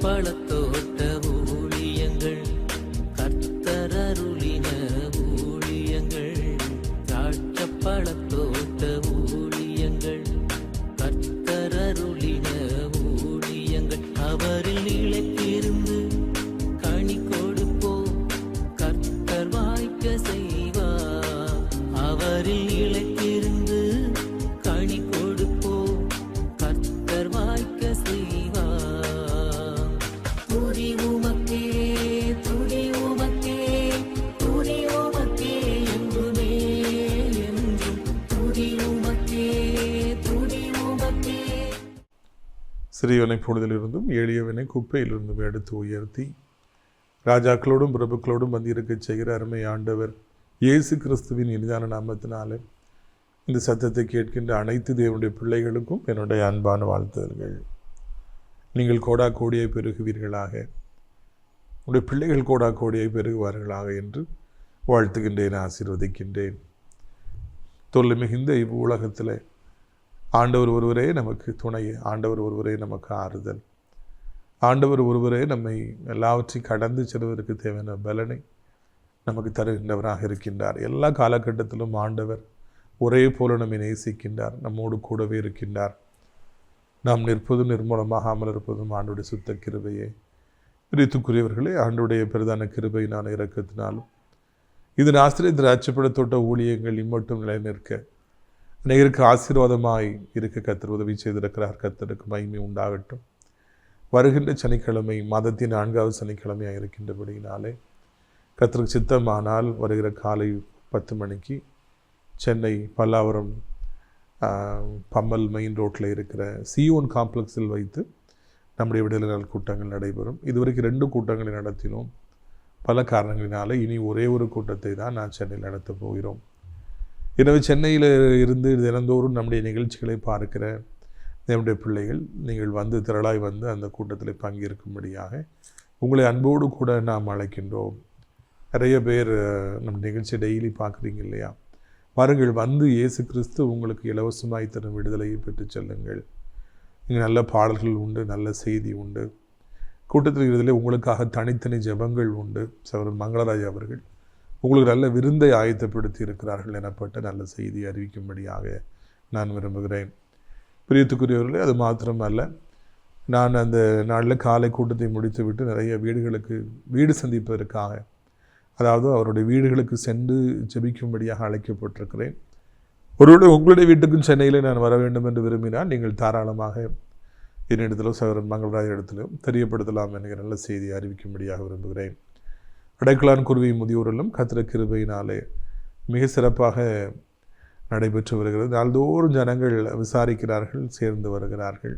பழத்தோட்ட ஊழியங்கள் கர்த்தரருளின ஊழியங்கள் திராட்சப்பழத்தோட்ட ஊழியங்கள் கர்த்தரருளின ஊழியங்கள் அவரில் நிலைத்திருந்து கனி கொடுப்போம் கர்த்தர் வாய்க்க செய்வார் அவரில் நிலைத்திருந்து கனி கொடுப்போம் கர்த்தர் வாய்க்க செய்வார் துதி உமக்கே துதி உமக்கே துதி உமக்கே என்றுமே என்றும் துதி உமக்கே துதி உமக்கே. சிறியவனை பொழுதிலிருந்தும் எளியவனை குப்பையிலிருந்தும் எடுத்து உயர்த்தி ராஜாக்களோடும் பிரபுக்களோடும் வந்து இருக்கச் செய்கிற அருமை ஆண்டவர் இயேசு கிறிஸ்துவின் இனிதான நாமத்தினாலே இந்த சத்தத்தை கேட்கின்ற அனைத்து தேவனுடைய பிள்ளைகளுக்கும் என்னுடைய அன்பான வாழ்த்துதல்கள். நீங்கள் கோடா கோடியை பெருகுவீர்களாக, உங்களுடைய பிள்ளைகள் கோடா கோடியை பெருகுவார்களாக என்று வாழ்த்துகின்றேன், ஆசீர்வதிக்கின்றேன். தொல்லை மிகுந்த உலகத்தில் ஆண்டவர் ஒருவரே நமக்கு துணை, ஆண்டவர் ஒருவரே நமக்கு ஆறுதல், ஆண்டவர் ஒருவரே நம்மை எல்லாவற்றையும் கடந்து செல்வதற்கு தேவையான பலனை நமக்கு தருகின்றவராக இருக்கின்றார். எல்லா காலகட்டத்திலும் ஆண்டவர் ஒரே போல நம்மை நேசிக்கின்றார், நம்மோடு கூடவே இருக்கின்றார். நாம் நிற்பதும் நிர்மூலமாகாமல் இருப்பதும் ஆண்டுடைய சுத்த கிருபையே. பிரித்துக்குரியவர்களே, ஆண்டுடைய பிரதான கிருபை நான் இரக்கத்தினாலும் இதன் ஆசிரியர் திராட்சைப்பழத்தோட்ட ஊழியங்கள் இம்மட்டும் நிலை நிற்க அநேகருக்கு ஆசீர்வாதமாய் இருக்க கர்த்தர் உதவி செய்திருக்கிறார். கர்த்தருக்கு மகிமை உண்டாகட்டும். வருகின்ற சனிக்கிழமை மாதத்தின் 4வது சனிக்கிழமையாக இருக்கின்றபடியினாலே கர்த்தருக்கு சித்தமானால் வருகிற காலை 10 மணிக்கு சென்னை பல்லாவரம் பம்மல் மெயின் ரோட்டில் இருக்கிற சியோன் காம்ப்ளெக்ஸில் வைத்து நம்முடைய விடுதலை நாள் கூட்டங்கள் நடைபெறும். இதுவரைக்கும் 2 கூட்டங்களை நடத்தினோம். பல காரணங்களினால இனி ஒரே ஒரு கூட்டத்தை தான் நான் சென்னையில் நடத்தப் போகிறோம். எனவே சென்னையில் இருந்து தினந்தோறும் நம்முடைய நிகழ்ச்சிகளை பார்க்கிற நம்முடைய பிள்ளைகள் நீங்கள் வந்து திரளாய் வந்து அந்த கூட்டத்தில் பங்கேற்கும்படியாக உங்களை அன்போடு கூட நாம் அழைக்கின்றோம். நிறைய பேர் நம்ம நிகழ்ச்சி டெய்லி பார்க்குறீங்க இல்லையா? பாருங்கள், வந்து இயேசு கிறிஸ்து உங்களுக்கு இலவசமாய் தரும் விடுதலையை பெற்று செல்லுங்கள். இங்கே நல்ல பாடல்கள் உண்டு, நல்ல செய்தி உண்டு. கூட்டத்தில் இதில் உங்களுக்காக தனித்தனி ஜெபங்கள் உண்டு. சகோதரர் மங்களராஜ் அவர்கள் உங்களுக்கு நல்ல விருந்தை ஆயத்தப்படுத்தி இருக்கிறார்கள் எனப்பட்ட நல்ல செய்தி அறிவிக்கும்படியாக நான் விரும்புகிறேன். பிரியத்துக்குரியவர்களே, அது மாத்திரமல்ல, நான் அந்த நாளில் காலை கூட்டத்தை முடித்துவிட்டு நிறைய வீடு சந்திப்பதற்காக, அதாவது அவருடைய வீடுகளுக்கு சென்று ஜெபிக்கும்படியாக அழைக்கப்பட்டிருக்கிறேன். ஒருவேளை உங்களுடைய வீட்டுக்கும் சென்னையில் நான் வர வேண்டும் என்று விரும்பினால் நீங்கள் தாராளமாக என்னிடத்திலோ சகோதரன் மங்களராஜ் இடத்திலும் தெரியப்படுத்தலாம் என்கிற நல்ல செய்தியை அறிவிக்கும்படியாக விரும்புகிறேன். அடைக்கலான் குருவி முதியோரிலும் கர்த்தர் கிருபையினாலே மிக சிறப்பாக நடைபெற்று வருகிறது. நாள்தோறும் ஜனங்கள் விசாரிக்கிறார்கள், சேர்ந்து வருகிறார்கள்.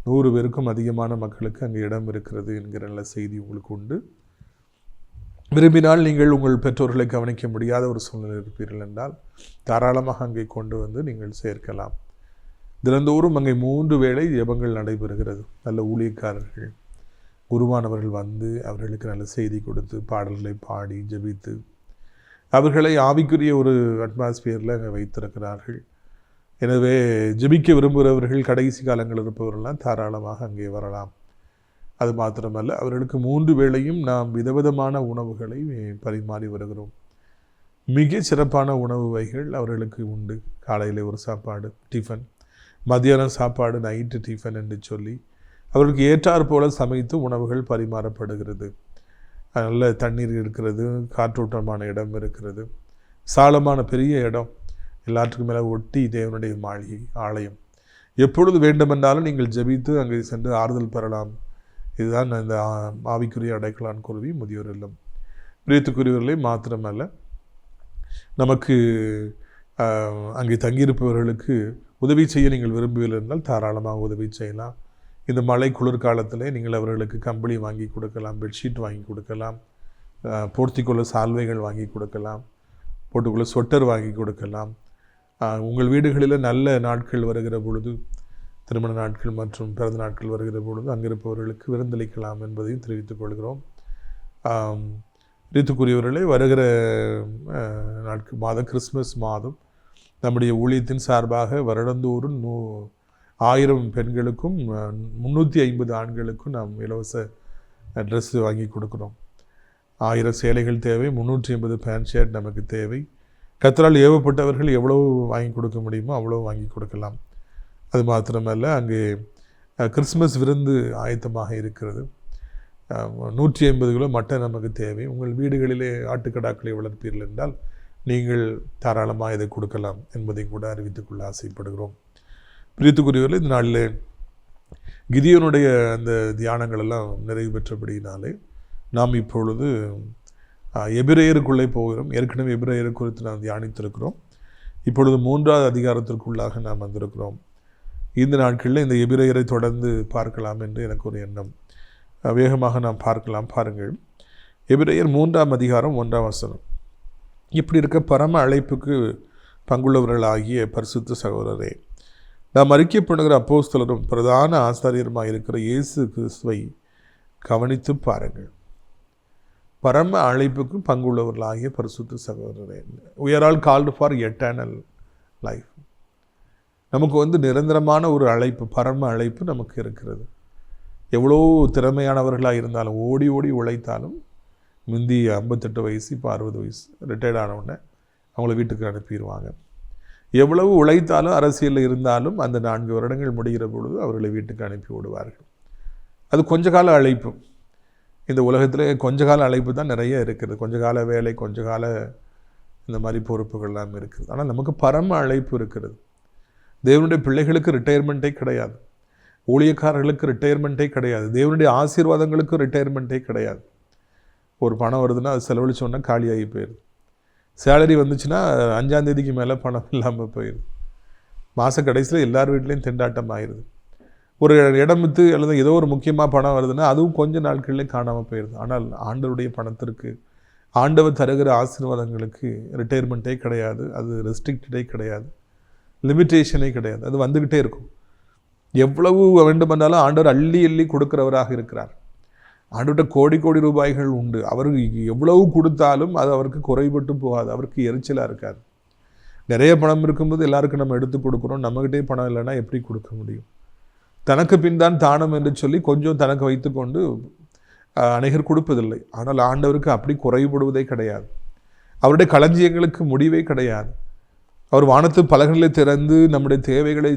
100 பேருக்கும் அதிகமான மக்களுக்கு அங்கே இடம் இருக்கிறது என்கிற நல்ல செய்தி உங்களுக்கு உண்டு. விரும்பினால் நீங்கள் உங்கள் பெற்றோர்களை கவனிக்க முடியாத ஒரு சூழ்நிலை இருப்பீர்கள் என்றால் தாராளமாக அங்கே கொண்டு வந்து நீங்கள் சேர்க்கலாம். தினந்தோறும் அங்கே 3 வேளை ஜெபங்கள் நடைபெறுகிறது. நல்ல ஊழியக்காரர்கள், குருவானவர்கள் வந்து அவர்களுக்கு நல்ல செய்தி கொடுத்து பாடல்களை பாடி ஜெபித்து அவர்களை ஆவிக்குரிய ஒரு அட்மாஸ்பியரில் அங்கே வைத்திருக்கிறார்கள். எனவே ஜெபிக்க விரும்புகிறவர்கள், கடைசி காலங்கள் இருப்பவர்கள்லாம் தாராளமாக அங்கே வரலாம். அது மாத்திரமல்ல, அவர்களுக்கு 3 வேளையும் நாம் விதவிதமான உணவுகளை பரிமாறி வருகிறோம். மிக சிறப்பான உணவு வகைகள் அவர்களுக்கு உண்டு. காலையில் ஒரு சாப்பாடு டிஃபன், மத்தியானம் சாப்பாடு, நைட்டு டிஃபன் என்று சொல்லி அவர்களுக்கு ஏற்றாற் போல சமைத்து உணவுகள் பரிமாறப்படுகிறது. நல்ல தண்ணீர் இருக்கிறது, காற்றோட்டமான இடம் இருக்கிறது, சாலமான பெரிய இடம், எல்லாத்துக்கும் மேலே ஒட்டி தேவனுடைய மாளிகை ஆலயம். எப்பொழுது வேண்டுமென்றாலும் நீங்கள் ஜெபித்து அங்கே சென்று ஆறுதல் பெறலாம். இதுதான் இந்த ஆவிக்குரிய அடைக்கலான் குருவி முதியோர் இல்லம். பிரியத்துக்குரியவர்களே, மாத்திரமல்ல, நமக்கு அங்கே தங்கியிருப்பவர்களுக்கு உதவி செய்ய நீங்கள் விரும்பவில்லை என்றால் தாராளமாக உதவி செய்யலாம். இந்த மழை குளிர்காலத்தில் நீங்கள் அவர்களுக்கு கம்பளி வாங்கி கொடுக்கலாம், பெட்ஷீட் வாங்கி கொடுக்கலாம், போர்த்திக்கொள்ள சால்வைகள் வாங்கி கொடுக்கலாம், போட்டுக்கொள்ள ஸ்வெட்டர் வாங்கி கொடுக்கலாம். உங்கள் வீடுகளில் நல்ல நாட்கள் வருகிற பொழுது, திருமண நாட்கள் மற்றும் பிறந்த நாட்கள் வருகிற பொழுது அங்கிருப்பவர்களுக்கு விருந்தளிக்கலாம் என்பதையும் தெரிவித்துக் கொள்கிறோம். ரித்துக்குரியவர்களே, வருகிற கிறிஸ்மஸ் மாதம் நம்முடைய ஊழியத்தின் சார்பாக வருடந்தோறும் 1000 பெண்களுக்கும் 350 ஆண்களுக்கும் நாம் இலவச ட்ரெஸ்ஸு வாங்கி கொடுக்குறோம். 1000 சேலைகள் தேவை, 380 பேண்ட் ஷர்ட் நமக்கு தேவை. கர்த்தரால் ஏவப்பட்டவர்கள் எவ்வளவு வாங்கி கொடுக்க முடியுமோ அவ்வளோ வாங்கி கொடுக்கலாம். அது மாத்திரமல்ல, அங்கே கிறிஸ்மஸ் விருந்து ஆயத்தமாக இருக்கிறது. 150 கிலோ மட்டன் நமக்கு தேவை. உங்கள் வீடுகளிலே ஆட்டுக்கடாக்களை வளர்ப்பீர்கள் என்றால் நீங்கள் தாராளமாக இதை கொடுக்கலாம் என்பதையும் கூட அறிவித்துக்கொள்ள ஆசைப்படுகிறோம். பிரியத்துக்குரியவர்களே, இந்த நாளில் கிதியோனுடைய அந்த தியானங்கள் எல்லாம் நிறைவு பெற்றபடியினாலே நாம் இப்பொழுது எபிரேயருக்குள்ளே போகிறோம். ஏற்கனவே எபிரேயர் குறித்து நாம் தியானித்திருக்கிறோம். இப்பொழுது 3வது அதிகாரத்திற்குள்ளாக நாம் வந்திருக்கிறோம். இந்த நாட்களில் இந்த எபிரேயரை தொடர்ந்து பார்க்கலாம் என்று எனக்கு ஒரு எண்ணம். வேகமாக நாம் பார்க்கலாம். பாருங்கள், எபிரேயர் 3ஆம் அதிகாரம் 1ஆம் வசனம். இப்படி இருக்க பரம அழைப்புக்கு பங்குள்ளவர்களாகிய பரிசுத்த சகோதரரே, நாம் அறிக்கைப்படுகிற அப்போஸ்தலரும் பிரதான ஆசாரியருமாக இருக்கிற இயேசு கிறிஸ்துவை கவனித்து பாருங்கள். பரம அழைப்புக்கு பங்குள்ளவர்களாகிய பரிசுத்த சகோதரரே, we are all called for eternal life. நமக்கு நிரந்தரமான ஒரு அழைப்பு, பரம அழைப்பு நமக்கு இருக்கிறது. எவ்வளோ திறமையானவர்களாக இருந்தாலும், ஓடி ஓடி உழைத்தாலும், முந்தி 58 வயசு, இப்போ 60 வயசு, ரிட்டையர்ட் ஆனவுடனே அவங்கள வீட்டுக்கு அனுப்பிடுவாங்க. எவ்வளவு உழைத்தாலும், அரசியலில் இருந்தாலும் அந்த 4 வருடங்கள் முடிகிற பொழுது அவர்களை வீட்டுக்கு அனுப்பி விடுவார்கள். அது கொஞ்ச கால அழைப்பு. இந்த உலகத்தில் கொஞ்ச கால அழைப்பு தான் நிறைய இருக்குது. கொஞ்ச கால வேலை, கொஞ்ச கால இந்த மாதிரி பொறுப்புகள்லாம் இருக்குது. ஆனால் நமக்கு பரம அழைப்பு இருக்கிறது. தேவனுடைய பிள்ளைகளுக்கு ரிட்டையர்மெண்ட்டே கிடையாது. ஊழியக்காரர்களுக்கு ரிட்டையர்மெண்ட்டே கிடையாது. தேவனுடைய ஆசீர்வாதங்களுக்கு ரிட்டையர்மெண்ட்டே கிடையாது. ஒரு பணம் வருதுன்னா அது செலவழிச்சோன்னா காலியாகி போயிடுது. சேலரி வந்துச்சுன்னா 5ஆம் தேதிக்கு மேலே பணம் இல்லாமல் போயிடுது. மாத கடைசியில் எல்லார் வீட்லேயும் திண்டாட்டம் ஆயிடுது. ஒரு இடம் விற்று அல்லது ஏதோ ஒரு முக்கியமாக பணம் வருதுன்னா அதுவும் கொஞ்ச நாட்களிலே காணாமல் போயிடுது. ஆனால் ஆண்டவருடைய பணத்திற்கு, ஆண்டவர் தருகிற ஆசீர்வாதங்களுக்கு ரிட்டையர்மெண்ட்டே கிடையாது. அது ரெஸ்ட்ரிக்டடே கிடையாது, லிமிட்டேஷனே கிடையாது. அது வந்துக்கிட்டே இருக்கும். எவ்வளவு வேண்டுமென்றாலும் ஆண்டவர் அள்ளி அள்ளி கொடுக்கிறவராக இருக்கிறார். ஆண்டவர்கிட்ட கோடி கோடி ரூபாய்கள் உண்டு. அவருக்கு எவ்வளவு கொடுத்தாலும் அது அவருக்கு குறைபட்டு போகாது. அவருக்கு எரிச்சலாக இருக்காது. நிறைய பணம் இருக்கும்போது எல்லாருக்கும் நம்ம எடுத்து கொடுக்குறோம். நம்மகிட்டே பணம் இல்லைன்னா எப்படி கொடுக்க முடியும்? தனக்கு பின் தான் தானம் என்று சொல்லி கொஞ்சம் தனக்கு வைத்துக்கொண்டு அநேகர் கொடுப்பதில்லை. ஆனால் ஆண்டவருக்கு அப்படி குறைபடுவதே கிடையாது. அவருடைய களஞ்சியங்களுக்கு முடிவே கிடையாது. அவர் வானத்து பலகங்களை திறந்து நம்முடைய தேவைகளை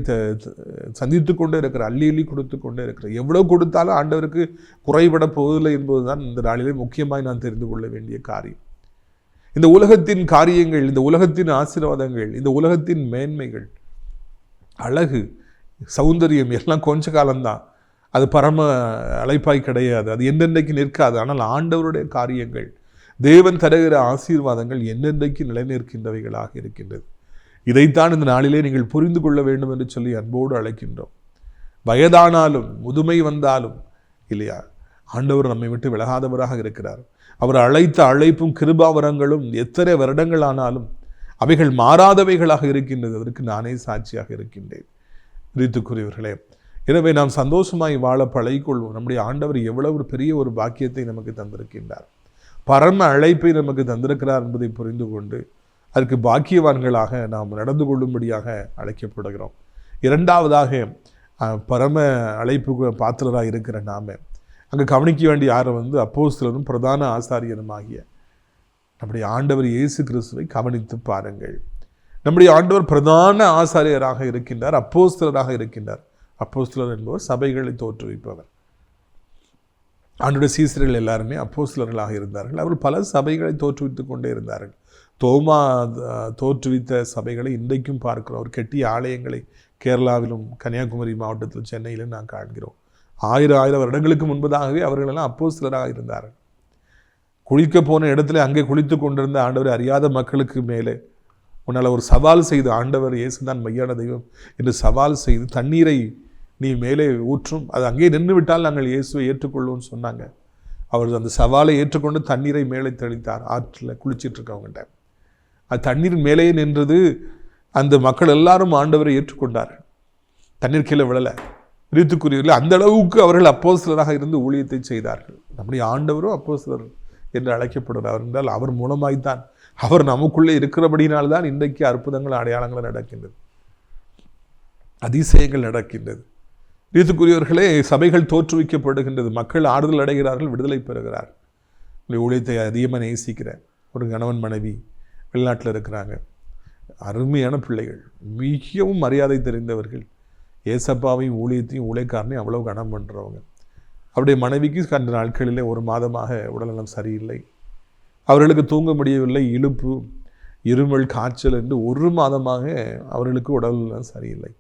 சந்தித்து கொண்டே இருக்கிறார். அள்ளி அள்ளி கொடுத்து கொண்டே இருக்கிறார். எவ்வளோ கொடுத்தாலும் ஆண்டவருக்கு குறைபட போவதில்லை என்பதுதான் இந்த நாளிலே முக்கியமாய் நான் தெரிந்து கொள்ள வேண்டிய காரியம். இந்த உலகத்தின் காரியங்கள், இந்த உலகத்தின் ஆசீர்வாதங்கள், இந்த உலகத்தின் மேன்மைகள், அழகு, சௌந்தரியம் எல்லாம் கொஞ்ச காலம்தான். அது பரம அழைப்பாய் கிடையாது. அது என்னென்றைக்கு நிற்காது. ஆனால் ஆண்டவருடைய காரியங்கள், தேவன் தருகிற ஆசீர்வாதங்கள் என்னென்றைக்கு நிலைநிற்கின்றவைகளாக இருக்கின்றது. இதைத்தான் இந்த நாளிலே நீங்கள் புரிந்து கொள்ள வேண்டும் என்று சொல்லி அன்போடு அழைக்கின்றோம். வயதானாலும், முதுமை வந்தாலும் இல்லையா, ஆண்டவர் நம்மை விட்டு விலகாதவராக இருக்கிறார். அவர் அழைத்த அழைப்பும் கிருபாவரங்களும் எத்தனை வருடங்கள் ஆனாலும் அவைகள் மாறாதவைகளாக இருக்கின்றது. அதற்கு நானே சாட்சியாக இருக்கின்றேன். ரீத்துக்குரியவர்களே, எனவே நாம் சந்தோஷமாய் வாழ பழகிக்கொள்வோம். நம்முடைய ஆண்டவர் எவ்வளவு பெரிய ஒரு பாக்கியத்தை நமக்கு தந்திருக்கின்றார், பரம அழைப்பை நமக்கு தந்திருக்கிறார் என்பதை புரிந்து கொண்டு அதற்கு பாக்கியவான்களாக நாம் நடந்து கொள்ளும்படியாக அழைக்கப்படுகிறோம். இரண்டாவதாக, பரம அழைப்புக்கு பாத்திரராக இருக்கிற நாம் அங்கே கவனிக்க வேண்டிய யாரை அப்போஸ்தலரும் பிரதான ஆசாரியருமாகிய நம்முடைய ஆண்டவர் இயேசு கிறிஸ்துவை கவனித்து பாருங்கள். நம்முடைய ஆண்டவர் பிரதான ஆசாரியராக இருக்கின்றார், அப்போஸ்தலராக இருக்கின்றார். அப்போஸ்தலர் என்பவர் சபைகளை தோற்றுவிப்பவர். ஆண்டவருடைய சீசர்கள் எல்லாருமே அப்போஸ்தலர்களாக இருந்தார்கள். அவர் பல சபைகளை தோற்றுவித்து கொண்டே இருந்தார்கள். தோமா தோற்றுவித்த சபைகளை இன்றைக்கும் பார்க்கிறோம். அவர் கெட்டிய ஆலயங்களை கேரளாவிலும் கன்னியாகுமரி மாவட்டத்தில் சென்னையிலும் நான் காண்கிறோம். 1000 வருடங்களுக்கு முன்பதாகவே அவர்களெல்லாம் அப்போஸ்தலராக இருந்தார்கள். குளிக்க போன இடத்துல அங்கே குளித்து கொண்டிருந்த ஆண்டவரை அறியாத மக்களுக்கு மேலே உன்னால் ஒரு சவால் செய்து, ஆண்டவர் இயேசுதான் மையான தெய்வம் என்று சவால் செய்து, தண்ணீரை நீ மேலே ஊற்றும், அது அங்கே நின்று விட்டால் நாங்கள் இயேசுவை ஏற்றுக்கொள்வோம்னு சொன்னாங்க. அவர் அந்த சவாலை ஏற்றுக்கொண்டு தண்ணீரை மேலே தெளித்தார். ஆற்றில் குளிச்சிட்டு இருக்கவங்கள்ட்ட அது தண்ணீர் மேலேயே நின்றது. அந்த மக்கள் எல்லாரும் ஆண்டவரை ஏற்றுக்கொண்டார்கள். தண்ணீர் கீழே விழலை. ரீத்துக்குரியவர்கள் அந்த அளவுக்கு அவர்கள் அப்போஸ்தலராக இருந்து ஊழியத்தை செய்தார்கள். நம்முடைய ஆண்டவரும் அப்போஸ்தலர் என்று அழைக்கப்படுகிறார் என்றால் அவர் மூலமாய்த்தான், அவர் நமக்குள்ளே இருக்கிறபடினால்தான் இன்றைக்கு அற்புதங்கள் அடையாளங்கள் நடக்கின்றது. அதிசயங்கள் நடக்கின்றது. இதுக்குரியவர்களே, சபைகள் தோற்றுவிக்கப்படுகின்றது, மக்கள் ஆறுதல் அடைகிறார்கள், விடுதலை பெறுகிறார். ஊழியத்தை அதிகமாக நேசிக்கிற ஒரு கணவன் மனைவி வெளிநாட்டில் இருக்கிறாங்க, அருமையான பிள்ளைகள், மிகவும் மரியாதை தெரிந்தவர்கள், ஏசப்பாவையும் ஊழியத்தையும் ஊழியக்காரனையும் அவ்வளோ கனம் பண்ணுறவங்க. அவருடைய மனைவிக்கு கண்ட நாட்களிலே 1 மாதமாக உடல்நலம் சரியில்லை, அவர்களுக்கு தூங்க முடியவில்லை, இழுப்பு, இருமல், காய்ச்சல் என்று 1 மாதமாக அவர்களுக்கு உடல்நலம் சரியில்லை.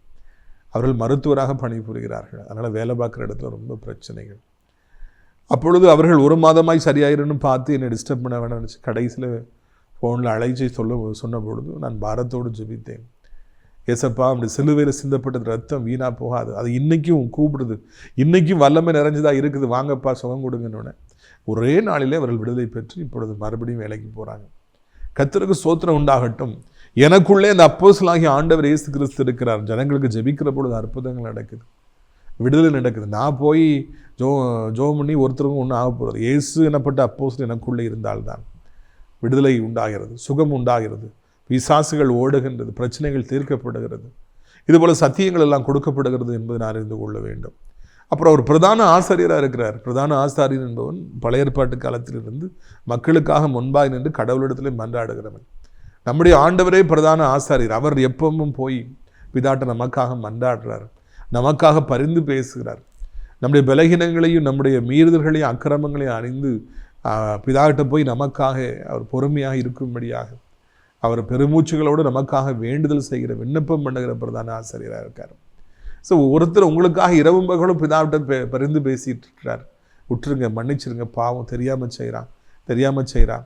அவர்கள் மருத்துவராக பணிபுரிகிறார்கள், அதனால் வேலை பார்க்குற இடத்துல ரொம்ப பிரச்சனைகள். அப்பொழுது அவர்கள் 1 மாதமாய் சரியாயிருன்னு பார்த்து என்னை டிஸ்டர்ப் பண்ண வேண்டாம்னு நினச்சி கடைசியில் ஃபோனில் அழைச்சி சொன்ன பொழுது நான் பாரத்தோடு ஜெபித்தேன். ஏசப்பா, அப்படி சிலுவையில் சிந்தப்பட்டது ரத்தம் வீணாக போகாது, அது இன்றைக்கும் கூப்பிடுது, இன்றைக்கும் வல்லமை நிறைஞ்சதாக இருக்குது, வாங்கப்பா சுகம் கொடுங்கன்னு. ஒரே நாளிலே அவர்கள் விடுதலை பெற்று இப்பொழுது மறுபடியும் வேலைக்கு போகிறாங்க. கர்த்தருக்கு ஸ்தோத்திரம் உண்டாகட்டும். எனக்குள்ளே அந்த அப்போஸ்தலனாகிய ஆண்டவர் இயேசு கிறிஸ்து இருக்கிறார். ஜனங்களுக்கு ஜெபிக்கிற பொழுது அற்புதங்கள் நடக்குது, விடுதலை நடக்குது. நான் போய் ஜோ பண்ணி ஒருத்தருக்கும் ஒன்றும் ஆக போகிறது. இயேசு எனப்பட்ட அப்போஸ்தலன் எனக்குள்ளே இருந்தால்தான் விடுதலை உண்டாகிறது, சுகம் உண்டாகிறது, பிசாசுகள் ஓடுகின்றது, பிரச்சனைகள் தீர்க்கப்படுகிறது, இதுபோல் சத்தியங்கள் எல்லாம் கொடுக்கப்படுகிறது என்பதை நான் அறிந்து கொள்ள வேண்டும். அப்புறம் அவர் பிரதான ஆசாரியராக இருக்கிறார். பிரதான ஆசாரியர் என்பவன் பழைய ஏற்பாட்டு காலத்திலிருந்து மக்களுக்காக முன்பாய் நின்று கடவுளிடத்திலே மன்றாடுகிறவன். நம்முடைய ஆண்டவரே பிரதான ஆசாரியர். அவர் எப்பவும் போய் பிதாட்ட நமக்காக மன்றாடுறார், நமக்காக பரிந்து பேசுகிறார். நம்முடைய பலகீனங்களையும் நம்முடைய மீறுதல்களையும் அக்கிரமங்களையும் அறிந்து பிதாட்ட போய் நமக்காக அவர் பொறுமையாக இருக்கும்படியாக அவர் பெருமூச்சுகளோடு நமக்காக வேண்டுதல் செய்கிற, விண்ணப்பம் பண்ணுகிற பிரதான ஆசிரியராக இருக்கார். ஸோ ஒருத்தர் உங்களுக்காக இரவும் பகலும் பிதாவிட்ட பரிந்து பேசிட்டு இருக்கிறார். விட்டுருங்க, மன்னிச்சிருங்க, பாவம் தெரியாமல் செய்கிறான்,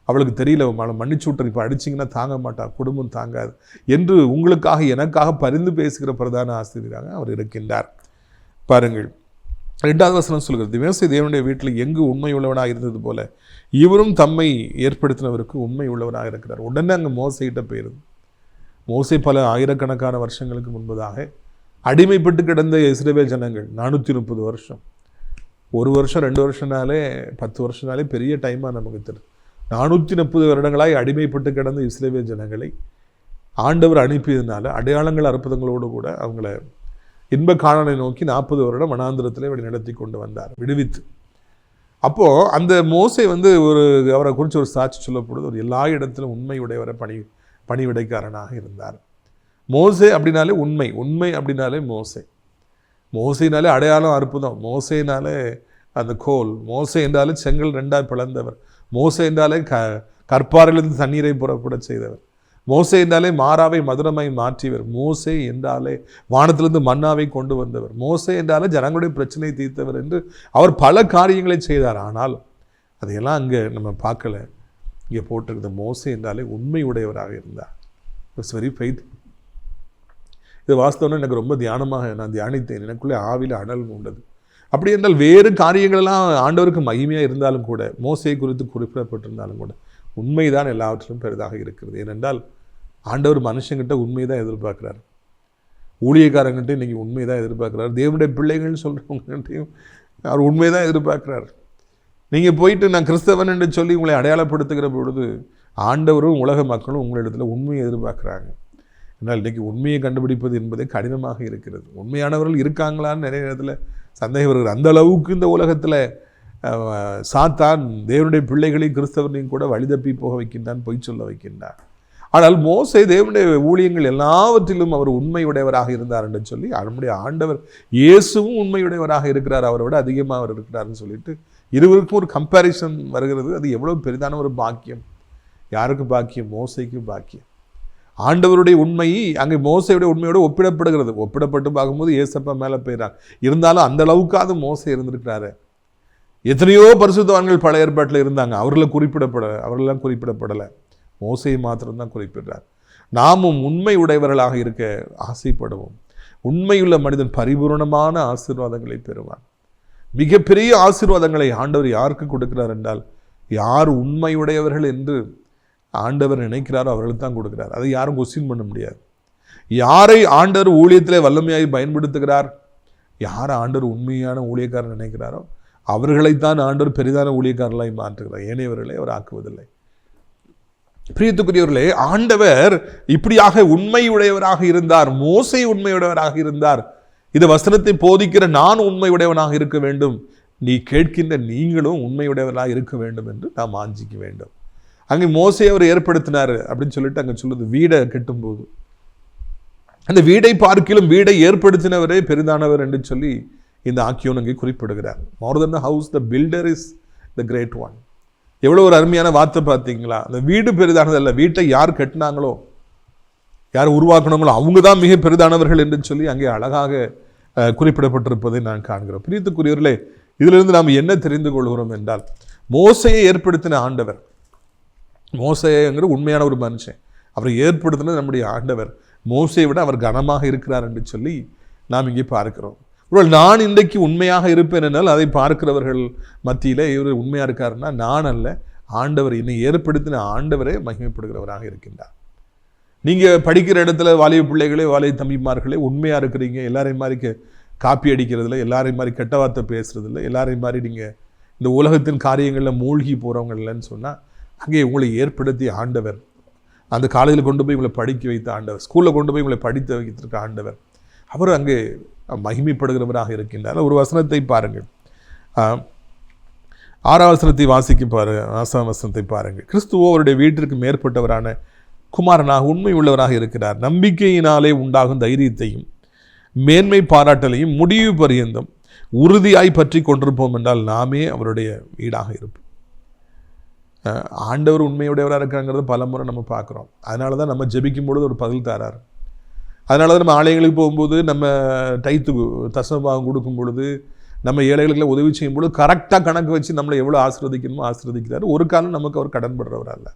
அவளுக்கு தெரியல, மன்னிச்சு விட்டுரு, இப்போ அடிச்சிங்கன்னா தாங்க மாட்டா, குடும்பம் தாங்காது என்று உங்களுக்காக எனக்காக பரிந்து பேசுகிற பிரதான ஆசிரியராக அவர் இருக்கின்றார். பாருங்கள், 2வது வசனம் சொல்கிறது, மோசே தேவனுடைய வீட்டில் எங்கு உண்மை உள்ளவனாக இருந்தது போல இவரும் தம்மை ஏற்படுத்தினவருக்கு உண்மை உள்ளவனாக இருக்கிறார். உடனே அங்கே மோசையிட்ட போயிருது. மோசே பல ஆயிரக்கணக்கான வருஷங்களுக்கு முன்பதாக அடிமைப்பட்டு கிடந்த இஸ்ரவேல் ஜனங்கள் 430 வருஷம், 1 வருஷம் 2 வருஷம்னாலே 10 வருஷம்னாலே பெரிய டைமாக நமக்கு தெரியும். 430 வருடங்களாய் அடிமைப்பட்டு கிடந்த இஸ்ரவேல் ஜனங்களை ஆண்டவர் அனுப்பியதுனால அடையாளங்கள் அற்புதங்களோடு கூட அவங்கள இன்ப கானானை நோக்கி 40 வருடம் வனாந்திரத்திலே வழி நடத்தி கொண்டு வந்தார், விடுவித்து. அப்போது அந்த மோசே அவரை குறித்து ஒரு சாட்சி சொல்லப்படுது, ஒரு எல்லா இடத்திலும் உண்மையுடையவரை பணிவிடைக்காரனாக இருந்தார். மோசே அப்படின்னாலே உண்மை அப்படின்னாலே மோசைனாலே அடையாளம் அற்புதம், மோசைனாலே அந்த கோல், மோசே என்றாலே செங்கல் 2ஆக பிளந்தவர், மோசே என்றாலே கற்பாறையிலிருந்து தண்ணீரை புறப்பட செய்தவர், மோசே என்றாலே மாறாவை மதுரமாய் மாற்றியவர், மோசே என்றாலே வானத்திலிருந்து மன்னாவை கொண்டு வந்தவர், மோசே என்றாலே ஜனங்களுடைய பிரச்சனை தீர்த்தவர் என்று அவர் பல காரியங்களை செய்தார். ஆனால் அதையெல்லாம் அங்கே நம்ம பார்க்கல. இங்கே போட்டிருந்த மோசே என்றாலே உண்மை உடையவராக இருந்தார். It's very faith. இது வாஸ்தவம்னா எனக்கு ரொம்ப நான் தியானித்தேன், எனக்குள்ளே ஆவியில் அனல் உண்டது. அப்படி என்றால் வேறு காரியங்களெல்லாம் ஆண்டவருக்கு மகிமையாக இருந்தாலும் கூட, மோசையை குறித்து குறிப்பிடப்பட்டிருந்தாலும் கூட உண்மைதான் எல்லாவற்றிலும் பெரிதாக இருக்கிறது. ஏனென்றால் ஆண்டவர் மனுஷங்கிட்ட உண்மை தான் எதிர்பார்க்குறார், ஊழியக்காரங்கிட்ட இன்றைக்கி உண்மை தான் எதிர்பார்க்குறார், தேவனுடைய பிள்ளைகள்னு சொல்கிறவங்ககிட்டையும் அவர் உண்மை தான் எதிர்பார்க்குறார். நீங்கள் போயிட்டு நான் கிறிஸ்தவன் என்று சொல்லி உங்களை அடையாளப்படுத்துகிற பொழுது ஆண்டவரும் உலக மக்களும் உங்களிடத்தில் உண்மையை எதிர்பார்க்குறாங்க. ஆனால் இன்றைக்கி உண்மையை கண்டுபிடிப்பது என்பதே கடினமாக இருக்கிறது. உண்மையானவர்கள் இருக்காங்களான்னு நிறைய இடத்துல சந்தேகம் வருகிறது. அந்த அளவுக்கு இந்த உலகத்தில் சாத்தான் தேவனுடைய பிள்ளைகளையும் கிறிஸ்தவர்களையும் கூட வழிதப்பி போக வைக்கின்றான், பொய் சொல்ல வைக்கின்றான். ஆனால் மோசே தேவனுடைய ஊழியங்கள் எல்லாவற்றிலும் அவர் உண்மையுடையவராக இருந்தார் என்று சொல்லி நம்முடைய ஆண்டவர் இயேசுவும் உண்மையுடையவராக இருக்கிறார், அவரை விட அதிகமாக அவர் இருக்கிறார்னு சொல்லிட்டு இருவருக்கும் ஒரு கம்பேரிசன் வருகிறது. அது எவ்வளோ பெரிதான ஒரு பாக்கியம்! யாருக்கு பாக்கியம்? மோசைக்கு பாக்கியம். ஆண்டவருடைய உண்மை அங்கே மோசையுடைய உண்மையோடு ஒப்பிடப்படுகிறது. ஒப்பிடப்பட்டு பார்க்கும்போது ஏசப்பா மேலே போயிடறாங்க. இருந்தாலும் அந்த அளவுக்காவது மோசை இருந்திருக்கிறாரு. எத்தனையோ பரிசுத்தவான்கள் பழைய ஏற்பாட்டில் இருந்தாங்க, அவர்களெல்லாம் குறிப்பிடப்படலை. மோசையை மாத்திரம்தான் குறிப்பிடுறார். நாமும் உண்மை உடையவர்களாக இருக்க ஆசைப்படுவோம். உண்மையுள்ள மனிதன் பரிபூர்ணமான ஆசீர்வாதங்களை பெறுவான். மிகப்பெரிய ஆசீர்வாதங்களை ஆண்டவர் யாருக்கு கொடுக்கிறார் என்றால், யார் உண்மையுடையவர்கள் என்று ஆண்டவர் நினைக்கிறாரோ அவர்களுக்கு தான் கொடுக்கிறார். அதை யாரும் கொஸ்டின் பண்ண முடியாது. யாரை ஆண்டவர் ஊழியத்திலே வல்லமையாய் பயன்படுத்துகிறார், யாரை ஆண்டவர் உண்மையான ஊழியக்காரன் நினைக்கிறாரோ அவர்களைத்தான் ஆண்டவர் பெரிதான ஊழியக்காரர்களாய் மாற்றுகிறார். ஏனையவர்களை அவர் ஆக்குவதில்லை. பிரியத்துக்குரியவர்களே, ஆண்டவர் இப்படியாக உண்மையுடையவராக இருந்தார். மோசே உண்மையுடையவராக இருந்தார். இந்த வசனத்தை போதிக்கிற நான் உண்மையுடையவனாக இருக்க வேண்டும், நீ கேட்கின்ற நீங்களும் உண்மையுடையவராக இருக்க வேண்டும் என்று நாம் வாஞ்சிக்க வேண்டும். அங்கே மோசே அவர் ஏற்படுத்தினார் அப்படின்னு சொல்லிட்டு அங்கே சொல்லுது, வீடை கட்டும்போது அந்த வீடை பார்க்கிலும் வீடை ஏற்படுத்தினவரே பெரிதானவர் என்று சொல்லி இந்த ஆக்கியோன் அங்கே குறிப்பிடுகிறார். More than the house the builder is the great one. எவ்வளோ ஒரு அருமையான வார்த்தை பார்த்தீங்களா? அந்த வீடு பெரிதானது அல்ல, வீட்டை யார் கட்டினாங்களோ, யார் உருவாக்கணுங்களோ அவங்க தான் மிக பெரிதானவர்கள் என்று சொல்லி அங்கே அழகாக குறிப்பிடப்பட்டிருப்பதை நான் காண்கிறோம். பிரியத்துக்குரியவர்களே, இதிலிருந்து நாம் என்ன தெரிந்து கொள்கிறோம் என்றால், மோசையை ஏற்படுத்தின ஆண்டவர், மோசைங்கிற உண்மையான ஒரு மனுஷன், அவரை ஏற்படுத்தினது நம்முடைய ஆண்டவர். மோசையை விட அவர் கனமாக இருக்கிறார் என்று சொல்லி நாம் இங்கே பார்க்கிறோம். ஒருவேளை நான் இன்றைக்கு உண்மையாக இருப்பேன் என்றால் அதை பார்க்கிறவர்கள் மத்தியில் இவர் உண்மையாக இருக்காருன்னா நான் அல்ல, ஆண்டவர், என்னை ஏற்படுத்தின ஆண்டவரே மகிமைப்படுகிறவராக இருக்கின்றார். நீங்கள் படிக்கிற இடத்துல வாலிப பிள்ளைகளே, வாலிப தம்பிமார்களே உண்மையாக இருக்கிறீங்க, எல்லாரையும் மாதிரி காப்பி அடிக்கிறதில்ல, எல்லாரையும் மாதிரி கெட்ட வார்த்தை பேசுறதில்ல, எல்லாரையும் மாதிரி நீங்கள் இந்த உலகத்தின் காரியங்களில் மூழ்கி போகிறவங்க இல்லைன்னு சொன்னால், அங்கே உங்களை ஏற்படுத்தி ஆண்டவர், அந்த காலையில் கொண்டு போய் உங்களை படிக்க வைத்த ஆண்டவர், ஸ்கூலில் கொண்டு போய் உங்களை படித்து வைத்திருக்க ஆண்டவர், அவர் அங்கே மகிமைப்படுகிறவராக இருக்கின்றார். ஒரு வசனத்தை பாருங்கள், 6ஆம் வசனத்தை ஆசாம் வசனத்தை பாருங்கள். கிறிஸ்துவோ அவருடைய வீட்டிற்கு மேற்பட்டவரான குமாரனாக உண்மை உள்ளவராக இருக்கிறார். நம்பிக்கையினாலே உண்டாகும் தைரியத்தையும் மேன்மை பாராட்டலையும் முடிவு பரியந்தம் உறுதியாய் பற்றி கொண்டிருப்போம் என்றால் நாமே அவருடைய வீடாக இருப்போம். ஆண்டவர் உண்மையுடையவராக இருக்காங்கிறத பல முறை நம்ம பார்க்குறோம். அதனால தான் நம்ம ஜெபிக்கும் பொழுது ஒரு பதில் தராரு. அதனால தான் நம்ம ஆலயங்களுக்கு போகும்போது, நம்ம டைத்துக்கு தசமபாகம் கொடுக்கும் பொழுது, நம்ம ஏழைகளுக்கு உதவி செய்யும் பொழுது கரெக்டாக கணக்கு வச்சு நம்மளை எவ்வளோ ஆசீர்வதிக்கணுமோ ஆசீர்வதிக்கிறார். ஒரு காலம் நமக்கு அவர் கடன்படுறவராக இல்லை.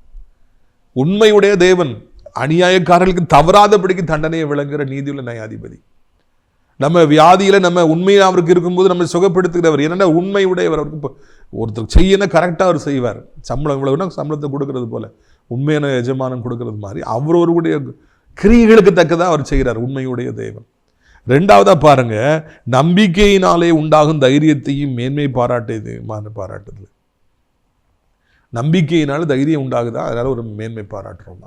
உண்மையுடைய தேவன் அநியாயக்காரர்களுக்கு தவறாதபடிக்கு தண்டனையை விளங்குகிற நீதியுள்ள நியாயாதிபதி. நம்ம வியாதியில் நம்ம உண்மையாக அவருக்கு இருக்கும்போது நம்ம சுகப்படுத்துகிறவர். என்னென்ன உண்மையுடையவர், அவருக்கு ஒருத்தர் செய்யணும் கரெக்டாக அவர் செய்வார். சம்பளம் இவ்வளவுனா சம்பளத்தை கொடுக்கறது போல, உண்மையான எஜமானம் கொடுக்கறது மாதிரி அவருடைய கிரியைகளுக்கு தக்கதாக அவர் செய்கிறார், உண்மையுடைய தேவன். ரெண்டாவதா பாருங்க, நம்பிக்கையினாலே உண்டாகும் தைரியத்தையும் மேன்மை பாராட்டுது. நம்பிக்கையினால தைரியம் உண்டாகுதா, அதனால ஒரு மேன்மை பாராட்டுறோம்.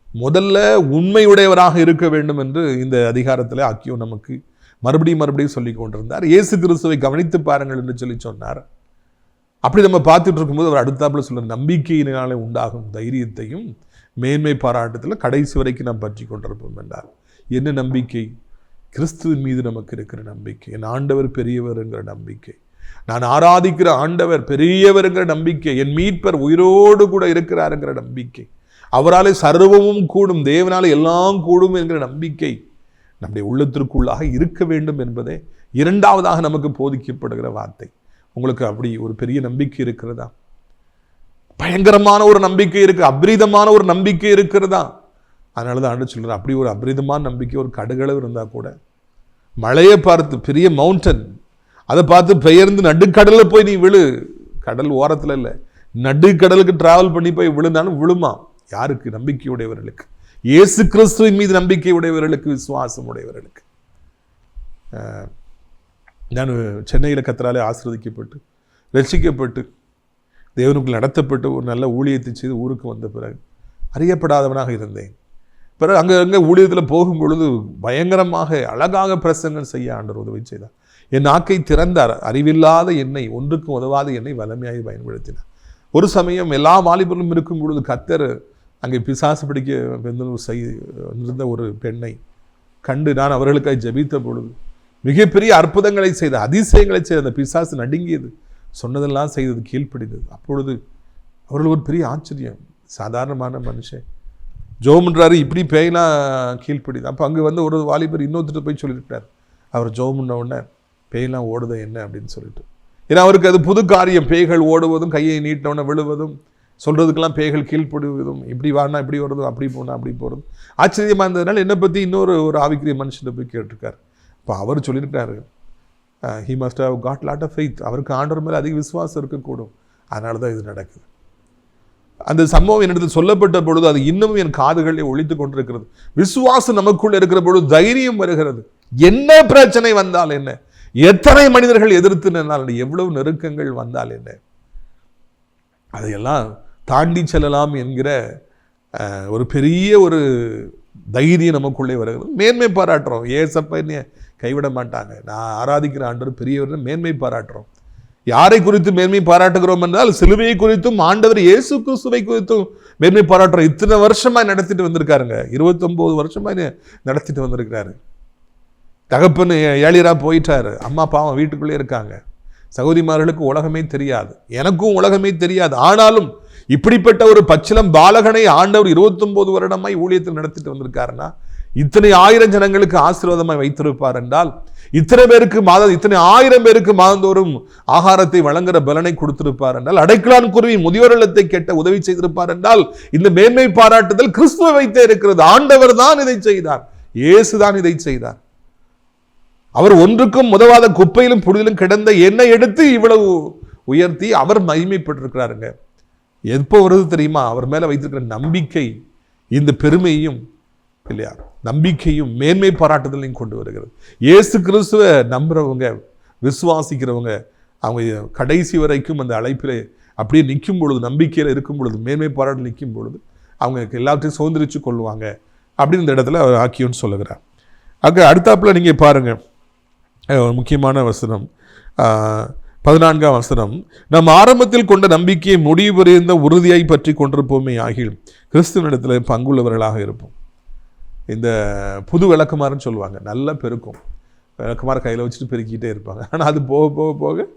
முதல்ல உண்மையுடையவராக இருக்க வேண்டும் என்று இந்த அதிகாரத்தில் ஆக்கியோன் நமக்கு மறுபடியும் சொல்லி கொண்டிருந்தார். இயேசு கிறிஸ்துவை கவனித்து பாருங்கள் என்று சொல்லி சொன்னார். அப்படி நம்ம பார்த்துட்டு இருக்கும்போது அவர் அடுத்தாப்புல சொல்ல, நம்பிக்கையினாலே உண்டாகும் தைரியத்தையும் மேன்மை பாராட்டத்தில் கடைசி வரைக்கும் நாம் பற்றி கொண்டிருப்போம் என்றார். என்ன நம்பிக்கை? கிறிஸ்துவின் மீது நமக்கு இருக்கிற நம்பிக்கை. என் ஆண்டவர் பெரியவர் என்கிற நம்பிக்கை, நான் ஆராதிக்கிற ஆண்டவர் பெரியவர் என்கிற நம்பிக்கை, என் மீட்பர் உயிரோடு கூட இருக்கிறார் என்கிற நம்பிக்கை, அவராலே சர்வமும் கூடும், தேவனாலே எல்லாம் கூடும் என்கிற நம்பிக்கை நம்முடைய உள்ளத்திற்குள்ளாக இருக்க வேண்டும் என்பதே இரண்டாவதாக நமக்கு போதிக்கப்படுகிற வார்த்தை. உங்களுக்கு அப்படி ஒரு பெரிய நம்பிக்கை இருக்கிறதா? பயங்கரமான ஒரு நம்பிக்கை இருக்கு, அபரீதமான ஒரு நம்பிக்கை இருக்கிறதா? அதனால தான் ஆண்டு சொல்கிறார், அப்படி ஒரு அபரீதமான நம்பிக்கை ஒரு கடுகளவு இருந்தால் கூட, மழையை பார்த்து பெரிய மவுண்டன் அதை பார்த்து பெயர்ந்து நடுக்கடலில் போய் நீ விழு, கடல் ஓரத்தில் இல்லை, நடுக்கடலுக்கு டிராவல் பண்ணி போய் விழுந்தாலும் விழுமா. யாருக்கு? நம்பிக்கை உடையவர்களுக்கு, இயேசு கிறிஸ்துவின் மீது நம்பிக்கை உடையவர்களுக்கு, விசுவாசம் உடையவர்களுக்கு. நான் சென்னையில் கர்த்தராலே ஆசீர்வதிக்கப்பட்டு ரட்சிக்கப்பட்டு தேவனுக்குள் நடத்தப்பட்டு ஒரு நல்ல ஊழியத்தை செய்து ஊருக்கு வந்த பிறகு அறியப்படாதவனாக இருந்தேன். பிறகு அங்கே ஊழியத்தில் போகும் பொழுது பயங்கரமாக அழகாக பிரசங்கம் செய்ய ஆண்டவர் உதவி செய்தார். என் நாக்கை திறந்தார், அறிவில்லாத என்னை, ஒன்றுக்கும் உதவாத என்னை வலிமையாக பயன்படுத்தினார். ஒரு சமயம் எல்லா வாலிபர்களும் இருக்கும் பொழுது கர்த்தர் அங்கே பிசாசு பிடிக்க இருந்த ஒரு பெண்ணை கண்டு நான் அவர்களுக்காக ஜெபித்த பொழுது மிகப்பெரிய அற்புதங்களை செய்த, அதிசயங்களை செய்த அந்த பிசாசு நடுங்கியது, சொன்னதெல்லாம் செய்தது கீழ்ப்படிந்தது. அப்பொழுது அவர்கள் ஒரு பெரிய ஆச்சரியம், சாதாரணமான மனுஷன் ஜோம்ன்றாரு, இப்படி பேயெல்லாம் கீழ்ப்படிது. அப்போ அங்கே வந்து ஒரு வாலிபர் இன்னொருத்தர் போய் சொல்லியிருக்கிறார், அவர் ஜோம்ன உடனே பேயெல்லாம் ஓடுத என்ன அப்படின்னு சொல்லிட்டு. ஏன்னா அவருக்கு அது புது காரியம், பேய்கள் ஓடுவதும் கையை நீட்டவுடனே விழுவதும் சொல்கிறதுக்கெல்லாம் பேய்கள் கீழ்ப்படுவதும், இப்படி வானா இப்படி வருதும், அப்படி போனால் அப்படி போகிறதும் ஆச்சரியமாக இருந்ததுனால என்னை பற்றி இன்னொரு ஆவிக்குரிய மனுஷனை போய் கேட்டிருக்காரு. இப்போ அவர் சொல்லியிருக்காரு, he must have got lot of faith, அவருக்கு ஆண்டவர் மேலே அதிக விசுவாசம் இருக்கக்கூடும், அதனால தான் இது நடக்குது. அந்த சம்பவம் என்னிடத்தில் சொல்லப்பட்ட பொழுது அது இன்னமும் என் காதுகளில் ஒலித்து கொண்டிருக்கிறது. விசுவாசம் நமக்குள்ள இருக்கிற பொழுது தைரியம் வருகிறது. என்ன பிரச்சனை வந்தால் என்ன, எத்தனை மனிதர்கள் எதிர்த்து நின்றால், எவ்வளவு நெருக்கங்கள் வந்தால் என்ன, அதையெல்லாம் தாண்டி செல்லலாம் என்கிற ஒரு பெரிய ஒரு தைரியம் நமக்குள்ளே வருகிறது. மேன்மை பாராட்டுறோம். ஏசப்பா என்னை கைவிட மாட்டாங்க, நான் ஆராதிக்கிற ஆண்டவர் பெரியவர் மேன்மை பாராட்டுறோம். யாரை குறித்து மேன்மை பாராட்டுகிறோம் என்றால் சிலுவையை குறித்தும் ஆண்டவர் இயேசு கிறிஸ்துவை குறித்தும் மேன்மை பாராட்டுறோம். இத்தனை வருஷமா நடத்திட்டு வந்திருக்காருங்க. 29 வருஷமா நடத்திட்டு வந்திருக்கிறாரு. தகப்பன்னு ஏழியரா போயிட்டாரு. அம்மா பாவம் வீட்டுக்குள்ளே இருக்காங்க. சகோதரிமார்களுக்கு உலகமே தெரியாது, எனக்கும் உலகமே தெரியாது. ஆனாலும் இப்படிப்பட்ட ஒரு பச்சிலம் பாலகனை ஆண்டவர் 29 வருடமாய் ஊழியத்தில் நடத்திட்டு வந்திருக்காருன்னா இத்தனை ஆயிரம் ஜனங்களுக்கு ஆசீர்வாதமாய் வைத்திருப்பார் என்றால், இத்தனை ஆயிரம் பேருக்கு மாதந்தோறும் ஆகாரத்தை வழங்குற பலனை கொடுத்திருப்பார் என்றால், அடைக்கலான் குருவி முதியோர் இல்லத்தை கேட்ட உதவி செய்திருப்பார் என்றால், இந்த மேன்மை பாராட்டுதல் கிறிஸ்துவை வைத்தே இருக்கிறது. ஆண்டவர் தான் இதை செய்தார், இயேசுதான் இதை செய்தார். அவர் ஒன்றுக்கும் உதவாத குப்பையிலும் புழுதிலும் கிடந்த என்னை எடுத்து இவ்வளவு உயர்த்தி அவர் மகிமைப்பட்டிருக்கிறாருங்க. எப்போ வருது தெரியுமா? அவர் மேல வைத்திருக்கிற நம்பிக்கை இந்த பெருமையும் இல்லையா, நம்பிக்கையும் மேன்மை பாராட்டுதலையும் கொண்டு வருகிறது. இயேசு கிறிஸ்துவை நம்புறவங்க, விசுவாசிக்கிறவங்க, அவங்க கடைசி வரைக்கும் அந்த அழைப்பிலே அப்படியே நிற்கும் பொழுது, நம்பிக்கையில் இருக்கும் பொழுது, மேன்மை பாராட்டு நிற்கும் பொழுது அவங்க எல்லாத்தையும் சுதந்திரிச்சு கொள்வாங்க அப்படின்னு இந்த இடத்துல ஆக்கியோன்னு சொல்லுகிறார். அடுத்தாப்புல நீங்க பாருங்க, முக்கியமான வசனம் 14ஆம் வசனம். நம் ஆரம்பத்தில் கொண்ட நம்பிக்கையை முடிவு புரிந்த உறுதியாய் பற்றி கொண்டிருப்போமே ஆகில் கிறிஸ்துவனிடத்தில் பங்குள்ளவர்களாக இருப்போம். இந்த புது விளக்குமாறுன்னு சொல்லுவாங்க, நல்லா பெருக்கும். விளக்குமாறு கையில் வச்சுட்டு பெருக்கிட்டே இருப்பாங்க. ஆனால் அது போக போக போக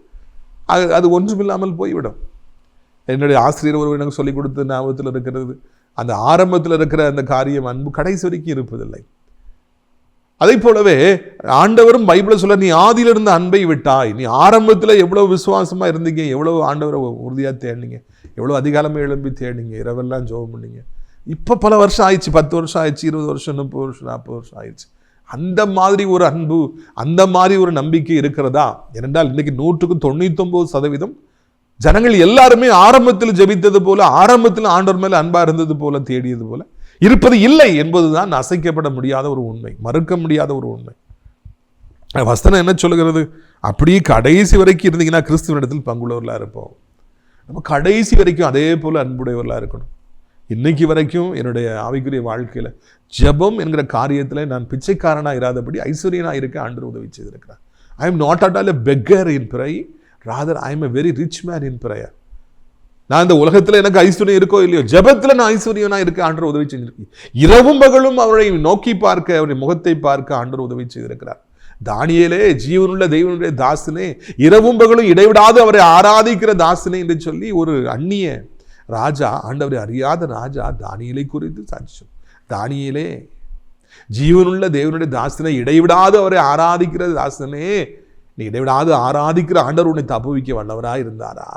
அது ஒன்றுமில்லாமல் போய்விடும். என்னுடைய ஆசிரியர் ஒருவர் எனக்கு சொல்லிக் கொடுத்த ஞாபகத்தில் இருக்கிறது, அந்த ஆரம்பத்தில் இருக்கிற அந்த காரியம் அன்பு கடைசி வரைக்கும் இருப்பதில்லை. அதை போலவே ஆண்டவரும் பைபிளை சொல்ல, நீ ஆதியிலிருந்து அன்பை விட்டாய். நீ ஆரம்பத்தில் எவ்வளவு விசுவாசமா இருந்தீங்க, எவ்வளவு ஆண்டவரை உறுதியாக தேடினீங்க, எவ்வளோ அதிகாலமே எழும்பி தேடினீங்க, இரவெல்லாம் ஜெபம் பண்ணீங்க. இப்போ பல வருஷம் ஆயிடுச்சு, 10 வருஷம் ஆயிடுச்சு, 20 வருஷம், 30 வருஷம், 40 வருஷம் ஆயிடுச்சு. அந்த மாதிரி ஒரு அன்பு, அந்த மாதிரி ஒரு நம்பிக்கை இருக்கிறதா? ஏனென்றால் இன்னைக்கு 199% ஜனங்கள் எல்லாருமே ஆரம்பத்தில் ஜெபித்தது போல, ஆரம்பத்தில் ஆண்டவர் மேல அன்பா இருந்தது போல, தேடியது போல இருப்பது இல்லை என்பதுதான் அசைக்கப்பட முடியாத ஒரு உண்மை, மறுக்க முடியாத ஒரு உண்மை. வசனம் என்ன சொல்லுகிறது? அப்படியே கடைசி வரைக்கும் இருந்தீங்கன்னா கிறிஸ்துவனிடத்தில் பங்குள்ளவர்களாக இருப்போம். நம்ம கடைசி வரைக்கும் அதே போல அன்புடையவர்களாக இருக்கணும். இன்னைக்கு வரைக்கும் என்னுடைய ஆவிக்குரிய வாழ்க்கையில் ஜெபம் என்கிற காரியத்தில் நான் பிச்சைக்காரனாக இராதபடி ஐஸ்வர்யனாக இருக்க ஆண்டவர் உதவி செய்திருக்கிறார். I am not at all a beggar in prayer, rather I am a very rich man in prayer. நான் இந்த உலகத்தில் எனக்கு ஐஸ்வர்யம் இருக்கோ இல்லையோ, ஜெபத்தில் நான் ஐஸ்வர்யனா இருக்க ஆண்டவர் உதவி செய்திருக்கேன். இரவும் பகலும் அவரை நோக்கி பார்க்க, அவருடைய முகத்தை பார்க்க ஆண்டவர் உதவி செய்திருக்கிறார். தானியேலே, ஜீவனுள்ள தெய்வனுடைய தாசனே, இரவும் பகலும் இடைவிடாது அவரை ஆராதிக்கிற தாசனே என்று சொல்லி ஒரு அந்நிய ராஜா, ஆண்டவரை அறியாத ராஜா தானியேலை குறித்து சாட்சி. தானியேலே, ஜீவனுள்ள தேவனுடைய தாசனை, இடைவிடாது அவரை ஆராதிக்கிற தாசனே, நீ இடைவிடாது ஆராதிக்கிற ஆண்டவர் உன்னை தப்புவிக்க வல்லவராய் இருந்தாரா?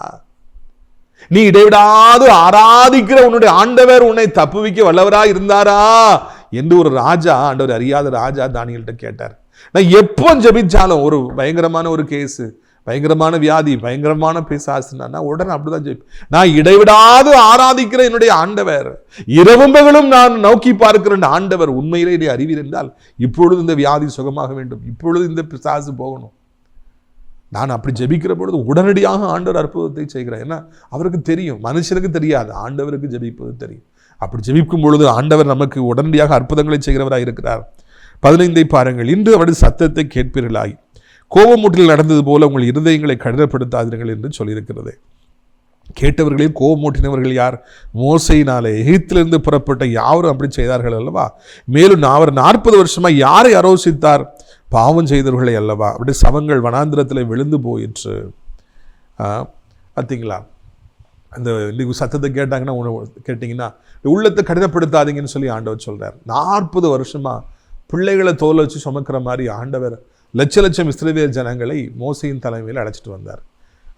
நீ இடைவிடாது ஆராதிக்கிற உன்னுடைய ஆண்டவர் உன்னை தப்புவிக்க வல்லவராய் இருந்தாரா என்று ஒரு ராஜா, ஆண்டவர் அறியாத ராஜா தானியேல்கிட்ட கேட்டார். நான் எப்போ ஜெபிச்சாலும் ஒரு பயங்கரமான ஒரு கேஸ், பயங்கரமான வியாதி, பயங்கரமான பிசாசுனா உடனே அப்படிதான் ஜெபி. நான் இடைவிடாது ஆராதிக்கிற என்னுடைய ஆண்டவர், இரவும் பகலும் நான் நோக்கி பார்க்கிற ஆண்டவர் உண்மையிலே இதை அறிவீர் என்றால் இப்பொழுது இந்த வியாதி சுகமாக வேண்டும், இப்பொழுது இந்த பிசாசு போகணும். நான் அப்படி ஜெபிக்கிற பொழுது உடனடியாக ஆண்டவர் அற்புதத்தை செய்கிறார். ஏன்னா அவருக்கு தெரியும், மனுஷனுக்கு தெரியாது, ஆண்டவருக்கு ஜெபிப்பது தெரியும். அப்படி ஜெபிக்கும் பொழுது ஆண்டவர் நமக்கு உடனடியாக அற்புதங்களை செய்கிறவராக இருக்கிறார். 15 பாருங்கள். இன்று அவருடைய சத்தத்தை கேட்பீர்களாய், கோபமூட்டில் நடந்தது போல உங்கள் இருதயங்களை கடினப்படுத்தாதீர்கள் என்று சொல்லியிருக்கிறது. கேட்டவர்களையும் கோபமூட்டினவர்கள் யார்? மோசையினாலே எகிப்திலிருந்து புறப்பட்ட யாரும் அப்படி செய்தார்கள் அல்லவா? மேலும் அவர் 40 வருஷமா யாரை ஆலோசித்தார்? பாவம் செய்தவர்களை அல்லவா? அப்படி சவங்கள் வனாந்திரத்தில் விழுந்து போயிற்று. பார்த்தீங்களா? அந்த சத்தத்தை கேட்டிங்கன்னா உள்ளத்தை கடினப்படுத்தாதீங்கன்னு சொல்லி ஆண்டவர் சொல்கிறார். 40 வருஷமா பிள்ளைகளை தோலை வச்சு சுமக்கிற மாதிரி ஆண்டவர் லட்சம் இஸ்ரவேல் ஜனங்களை மோசையின் தலைமையில் அழைச்சிட்டு வந்தார்.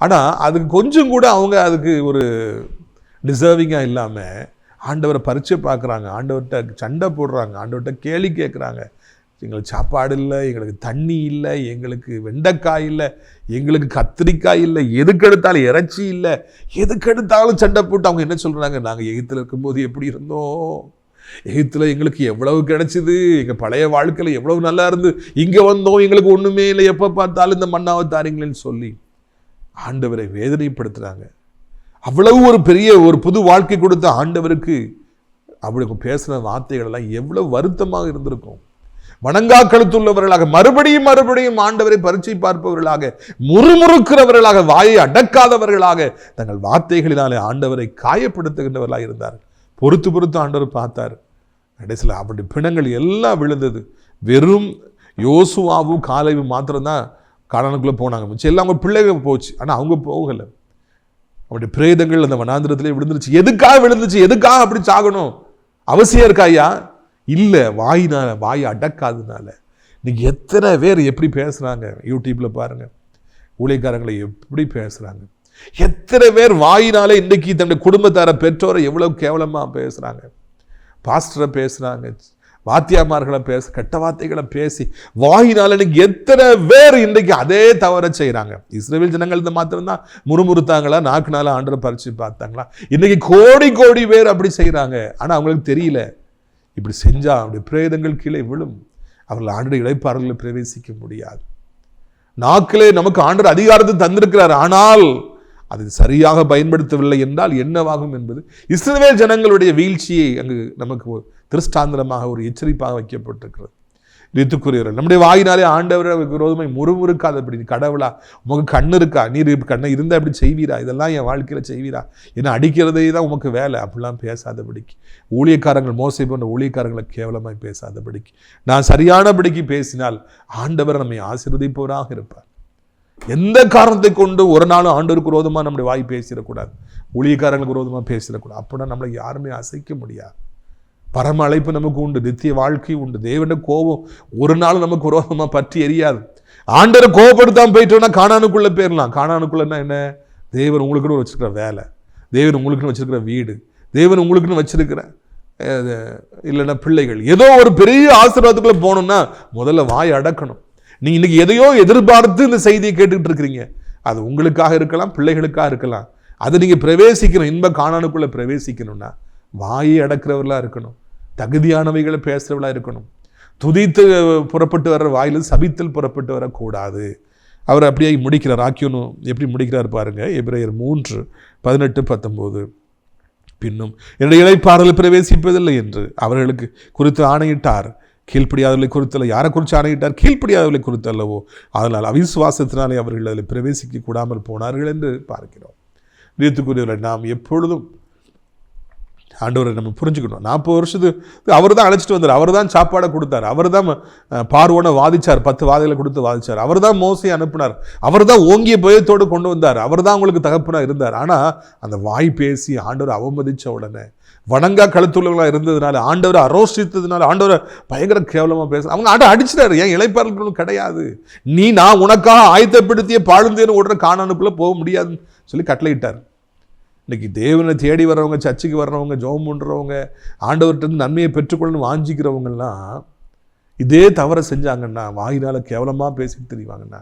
ஆனால் அதுக்கு கொஞ்சம் கூட அவங்க அதுக்கு ஒரு டிசர்விங்காக இல்லாமல் ஆண்டவரை பரிச்சை பார்க்குறாங்க, ஆண்டவர்கிட்ட சண்டை போடுறாங்க, ஆண்டவர்கிட்ட கேள்வி கேட்குறாங்க. எங்களுக்கு சாப்பாடு இல்லை, எங்களுக்கு தண்ணி இல்லை, எங்களுக்கு வெண்டைக்காய் இல்லை, எங்களுக்கு கத்திரிக்காய் இல்லை, எதுக்கெடுத்தாலும் இறைச்சி இல்லை, எதுக்கெடுத்தாலும் சண்டை போட்டு அவங்க என்ன சொல்கிறாங்க? நாங்கள் எகிப்தில் இருக்கும்போது எப்படி இருந்தோம், எகிப்தில் எங்களுக்கு எவ்வளவு கிடைச்சிது, எங்கள் பழைய வாழ்க்கையில் எவ்வளவு நல்லா இருந்து, இங்கே வந்தோம் எங்களுக்கு ஒன்றுமே இல்லை, எப்போ பார்த்தாலும் இந்த மண்ணாவை தாரீங்களேன்னு சொல்லி ஆண்டவரை வேதனைப்படுத்துகிறாங்க. அவ்வளவு ஒரு பெரிய ஒரு புது வாழ்க்கை கொடுத்த ஆண்டவருக்கு அப்படி பேசுகிற வார்த்தைகள் எல்லாம் எவ்வளவு வருத்தமாக இருந்திருக்கும். வணங்கா கழுத்துள்ளவர்களாக மறுபடியும் ஆண்டவரை பரீட்சை பார்ப்பவர்களாக, முறுமுறுக்கிறவர்களாக, வாயை அடக்காதவர்களாக, தங்கள் வார்த்தைகளினாலே ஆண்டவரை காயப்படுத்துகின்றவர்களாக இருந்தார். பொறுத்து ஆண்டவர் பார்த்தார். கடைசியில் அப்படி பிணங்கள் எல்லாம் விழுந்தது. வெறும் யோசுவாவும் காலேபும் மாத்திரம்தான் கானானுக்குள்ளே போனாங்க. மிச்சம் எல்லாம் அவங்க பிள்ளைகள் போச்சு. ஆனால் அவங்க போகலை. அப்படி பிரேதங்கள் அந்த வனாந்திரத்திலே விழுந்துருச்சு. எதுக்காக விழுந்துச்சு? எதுக்காக அப்படி சாகணும்? அவசியம் இருக்கா ஐயா? இல்லை, வாயை அடக்காததுனால. இன்னைக்கு எத்தனை பேர் எப்படி பேசுகிறாங்க, யூடியூப்பில் பாருங்கள், ஊழியக்காரங்களை எப்படி பேசுகிறாங்க. எத்தனை பேர் வாயினாலே இன்றைக்கி தன்னுடைய குடும்பத்தார பெற்றோரை எவ்வளோ கேவலமாக பேசுகிறாங்க, பாஸ்டரை பேசுகிறாங்க, வாத்தியாமார்களை கெட்ட வார்த்தைகளை பேசி வாயினால இன்னைக்கு எத்தனை பேர் இன்றைக்கு அதே தவற செய்கிறாங்க. இஸ்ரவேல் ஜனங்கள் இந்த மாத்திரம்தான் முறுமுறுத்தாங்களா, நாக்குனால ஆண்டரை பறிச்சு பார்த்தாங்களா? இன்னைக்கு கோடி பேர் அப்படி செய்கிறாங்க. ஆனால் அவங்களுக்கு தெரியல, இப்படி செஞ்சா அவருடைய பிரேதங்கள் கீழே விழும். அவர்கள் ஆண்டரை இளைப்பாறுகளை பிரவேசிக்க முடியாது. நாக்கிலே நமக்கு ஆண்டர் அதிகாரத்தை தந்திருக்கிறார், ஆனால் அதை சரியாக பயன்படுத்தவில்லை என்றால் என்னவாகும் என்பது இஸ்ரவேல் ஜனங்களுடைய வீழ்ச்சியை அங்கு நமக்கு திருஷ்டாந்தரமாக ஒரு எச்சரிப்பாக வைக்கப்பட்டிருக்கிறது. ரித்துக்குரியவர்கள் நம்முடைய வாயினாலே ஆண்டவரை விரோதமாய் முறுமுறுக்காதபடி, கடவுளா உமக்கு கண்ணு இருக்கா, நீர் கண்ணை இருந்தால் அப்படி செய்வீரா, இதெல்லாம் என் வாழ்க்கையில் செய்வீரா, என்ன அடிக்கிறதே தான் உமக்கு வேலை, அப்படிலாம் பேசாதபடிக்கு, ஊழியக்காரங்கள் மோசை போன்ற ஊழியக்காரங்களை கேவலமாய் பேசாதபடிக்கு, நான் சரியானபடிக்கு பேசினால் ஆண்டவர் நம்மை ஆசீர்வதிப்பவராக இருப்பார். எந்த காரணத்தை கொண்டு ஒரு நாளும் ஆண்டவருக்கு விரோதமாக நம்முடைய வாய் பேசிடக்கூடாது, ஊழியக்காரங்களுக்கு விரோதமாக பேசிடக்கூடாது. அப்படின்னா நம்மளை யாருமே அசைக்க முடியாது. பரம அழைப்பு நமக்கு உண்டு, நித்திய வாழ்க்கை உண்டு. தேவனுடைய கோபம் ஒரு நாள் நமக்கு விரோதமாக பற்றி எரியாது. ஆண்டரை கோபப்படுத்தாமல் போயிட்டோம்னா கானானுக்குள்ளே போயிடலாம். கானானுக்குள்ளேன்னா என்ன? தேவன் உங்களுக்குன்னு வச்சிருக்கிற வேலை, தேவன் உங்களுக்குன்னு வச்சிருக்கிற வீடு, தேவன் உங்களுக்குன்னு வச்சிருக்கிற இல்லைன்னா பிள்ளைகள், ஏதோ ஒரு பெரிய ஆசீர்வாதத்துக்குள்ளே போகணும்னா முதல்ல வாய் அடக்கணும். நீங்கள் இன்றைக்கி எதையோ எதிர்பார்த்து இந்த செய்தியை கேட்டுக்கிட்டு இருக்கிறீங்க. அது உங்களுக்காக இருக்கலாம், பிள்ளைகளுக்காக இருக்கலாம். அதை நீங்கள் பிரவேசிக்கணும், இன்ப கானானுக்குள்ளே பிரவேசிக்கணும்னா வாயை அடக்கிறவர்களாக இருக்கணும், தகுதியானவைகளை பேசுகிறவர்களாக இருக்கணும். துதித்து புறப்பட்டு வர்ற வாயிலிருந்து சபித்தல் புறப்பட்டு வரக்கூடாது. அவர் அப்படியே முடிக்கிறார். ஆக்கியோனும் எப்படி முடிக்கிறார் பாருங்க. எபிரேயர் 3:18-19 பின்னும் என்னுடைய இளைப்பாறுதல் பிரவேசிப்பதில்லை என்று அவர்களுக்கு குறித்து ஆணையிட்டார். கீழ்ப்படியாதவர்களை குறித்தல்ல. யாரை குறித்து ஆணையிட்டார்? கீழ்ப்படியாதவர்களை குறித்து அல்லவோ. அதனால் அவிசுவாசத்தினாலே அவர்கள் அதில் பிரவேசிக்க கூடாமல் போனார்கள் என்று பார்க்கிறோம். வீட்டுக்குரியவர்களை நாம் எப்பொழுதும் ஆண்டவரை நம்ம புரிஞ்சுக்கணும். 40 வருஷத்துக்கு அவர் தான் அழைச்சிட்டு வந்தார், அவர் தான் சாப்பாடை கொடுத்தார், அவர் தான் பார்வோனை வாதிச்சார், 10 வாதைகளை கொடுத்து வாதிச்சார், அவர் தான் மோசையை அனுப்பினார், அவர் தான் ஓங்கிய பயத்தோடு கொண்டு வந்தார், அவர் தான் உங்களுக்கு தகப்பனாக இருந்தார். ஆனால் அந்த வாய் பேசி ஆண்டவரை அவமதித்த உடனே, வணங்கா கழுத்துள்ளவர்களாக இருந்ததுனால, ஆண்டவரை அரோசித்ததுனால, ஆண்டவரை பயங்கர கேவலமாக பேச அவங்க அடிச்சிட்டாரு. ஏன் இளைப்பாறுதல் கிடையாது, நீ நான் உனக்காக ஆயத்தப்படுத்திய பாழுந்தேன்னு ஓடுற கானானுக்குள்ளே போக முடியாதுன்னு சொல்லி கட்டளையிட்டார். இன்றைக்கி தேவனை தேடி வர்றவங்க, சர்ச்சுக்கு வர்றவங்க, ஜெபம் பண்ணுறவங்க, ஆண்டவர்கிட்ட நன்மையை பெற்றுக்கொள்ளணும்னு வாஞ்சிக்கிறவங்கெல்லாம் இதே தவறை செஞ்சாங்கன்னா, வாயினால் கேவலமாக பேசிட்டு தெரிவாங்கன்னா,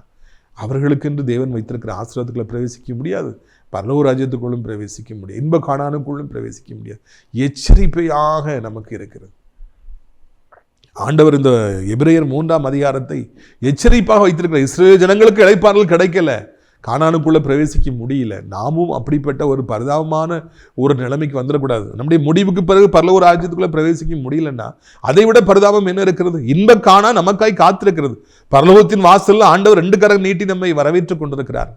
அவர்களுக்கென்று தேவன் வைத்திருக்கிற ஆசீர்வாதத்துக்குள்ளே பிரவேசிக்க முடியாது, பரலோக ராஜ்யத்துக்குள்ளும் பிரவேசிக்க முடியாது, இன்ப கானானுக்குள்ளும் பிரவேசிக்க முடியாது. எச்சரிப்பையாக நமக்கு இருக்கிறது. ஆண்டவர் இந்த எபிரேயர் 3ஆம் அதிகாரத்தை எச்சரிப்பாக வைத்திருக்கிற. இஸ்ரவேல் ஜனங்களுக்கு இளைப்பாறுதல் கிடைக்கல, கானானுக்குள்ளே பிரவேசிக்க முடியல. நாமும் அப்படிப்பட்ட ஒரு பரிதாபமான ஒரு நிலைமைக்கு வந்துடக்கூடாது. நம்முடைய முடிவுக்கு பிறகு பரலோக ராஜ்யத்துக்குள்ளே பிரவேசிக்க முடியலன்னா அதை விட பரிதாபம் என்ன இருக்கிறது? இன்ப காணா நமக்காய் காத்திருக்கிறது. பரலோகத்தின் வாசலில் ஆண்டவர் 2 கரம் நீட்டி நம்மை வரவேற்றுக் கொண்டிருக்கிறார்.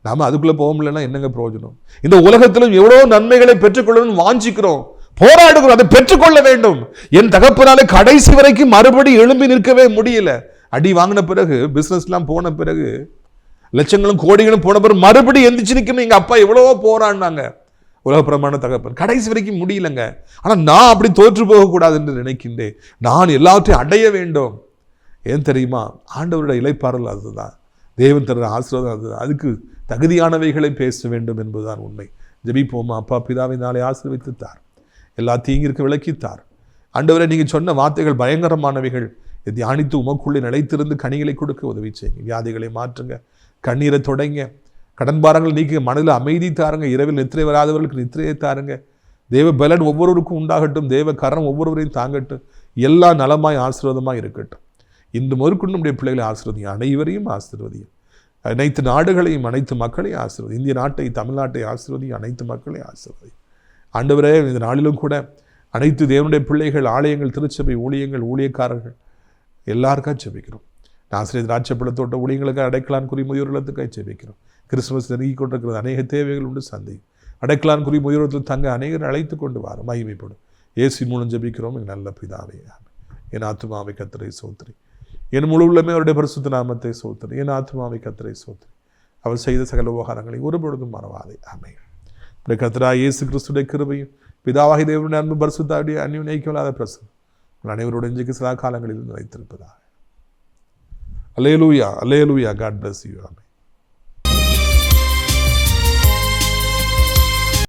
நாம் அதுக்குள்ளே போக முடியலன்னா என்னங்க பிரயோஜனம்? இந்த உலகத்திலும் எவ்வளோ நன்மைகளை பெற்றுக்கொள்ளணும்னு வாஞ்சிக்கிறோம், போராடுகிறோம், அதை பெற்றுக்கொள்ள வேண்டும். என் தகப்பனாலே கடைசி வரைக்கும் மறுபடி எழும்பி நிற்கவே முடியல. அடி வாங்கின பிறகு, பிஸ்னஸ்லாம் போன பிறகு, லட்சங்களும் கோடிகளும் போன பிறகு மறுபடியும் எந்திரிச்சு நிற்கணும். எங்கள் அப்பா எவ்வளவோ போராடினாங்க, உலகப்பிரமான தகப்பன், கடைசி வரைக்கும் முடியலங்க. ஆனால் நான் அப்படி தோற்று போகக்கூடாது என்று நினைக்கின்றேன். நான் எல்லாவற்றையும் அடைய வேண்டும். ஏன் தெரியுமா? ஆண்டவருடைய இளைப்பாறுதல் அதுதான், தேவன் தர ஆசீர்வாதம் அதுதான். அதுக்கு தகுதியானவைகளை பேச வேண்டும் என்பதுதான் உண்மை. ஜெபிப்போமா. அப்பா பிதாவை நாளை ஆசீர்வதித்தார், எல்லா தீங்கிற்கு விளக்கித்தார். ஆண்டவரை நீங்கள் சொன்ன வார்த்தைகள் பயங்கரமானவைகள், தியானித்து உமக்குள்ளே நிலைத்திருந்து கனிகளை கொடுக்க உதவி செய்யுங்க. வியாதிகளை மாற்றுங்க, கண்ணீரை தொடங்க, கடன் பாரங்கள் நீக்க, மனதில் அமைதி தாருங்க, இரவில் நித்திரை வராதவர்களுக்கு நித்திரையை தாருங்க. தேவ பலன் ஒவ்வொருவருக்கும் உண்டாகட்டும், தேவ கரம் ஒவ்வொருவரையும் தாங்கட்டும், எல்லா நலமாய் ஆசீர்வாதமாக இருக்கட்டும். இன்று முதற்கொண்டு நம்முடைய பிள்ளைகளை ஆசீர்வதியும், அனைவரையும் ஆசீர்வதியும், அனைத்து நாடுகளையும் அனைத்து மக்களையும் ஆசீர்வதியும், இந்திய நாட்டை தமிழ்நாட்டை ஆசீர்வதியும், அனைத்து மக்களையும் ஆசீர்வதியும். ஆண்டவரே, இந்த நாளிலும் கூட அனைத்து தேவனுடைய பிள்ளைகள், ஆலயங்கள், திருச்சபை ஊழியங்கள், ஊழியக்காரர்கள் எல்லாருக்காக ஜெபிக்கிறோம். ஆசிரியர் திராட்சைப்பழத்தோட்ட ஊழியங்களுக்காக அடைக்கலான்குறி முதியோர்களுக்காக ஜெபிக்கிறோம். கிறிஸ்துமஸ் நெருங்கி கொண்டிருக்கிறது, அநேக தேவைகள் உண்டு. சந்தையும் அடைக்கலான்குறி முதியோரத்தில் தங்க அநேகர் அழைத்து கொண்டு வர மகிமைப்படும். இயேசுவின் மூலம் ஜெபிக்கிறோம் எங்கள் நல்ல பிதாவே. என் ஆத்துமாவை கர்த்தரை ஸ்தோத்திரி, என் முழு உள்ளமே அவருடைய பரிசுத்த நாமத்தை ஸ்தோத்திரி. என் ஆத்துமாவை கர்த்தரை ஸ்தோத்திரி, அவர் செய்த சகல உபகாரங்களை ஒருபொழுதும் மறவாதே. ஆமென். கர்த்தராகிய இயேசு கிறிஸ்துவின் கிருபையும் பிதாவாகிய தேவனுடைய அன்பும் பரிசுத்த அந்நியுனைக்கொள்ளாத பிரசன்னம் அனைவரோடு இன்றைக்கு சதா காலங்களில் நிலைத்திருப்பதாக. அல்லேலூயா, அல்லேலூயா. God bless you. ஆமென்.